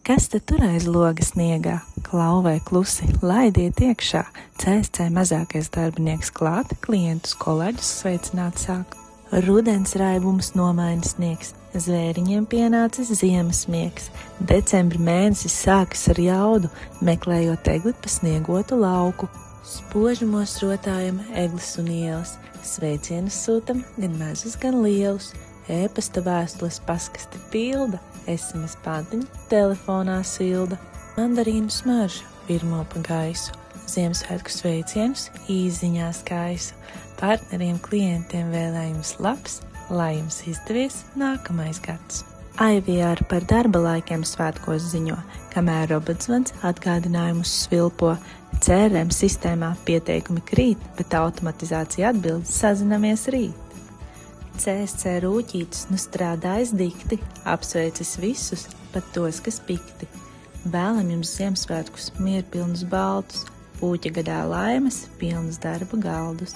Kas te tur aiz loga sniegā? Klauvē klusi, laidiet iekšā. CSC mazākais darbinieks klāt, klientus, kolēģus sveicināt sāk. Rudens raibumus nomaina sniegs, zvēriņiem pienācis ziemas miegs. Decembra mēnesis sākas ar jaudu, meklējot egli pa sniegotu lauku. Spožumos rotājam eglis un ielas, sveicienus sūtam gan mazus, gan lielus. E-pasta vēstules paskasti pilda, SMS pantiņa telefonā silda. Mandarīnu smarža virmo pa gaisu, Ziemassvētku sveicienus īsziņās kaisu. Partneriem, klientiem vēlējums labs, lai jums izdevies nākamais gads. IVR par darba laikiem svētkos ziņo, kamēr robotzvans atgādinājumus svilpo. CRM sistēmā pieteikumi krīt, bet automatizācija atbild sazinamies rīt. CSC rūķītis nu strādājas dikti, apsveicis visus, pat tos, kas pikti. Vēlam jums Ziemassvētkus mierpilnus baltus, pūķa gadā laimes, pilnus darba galdus.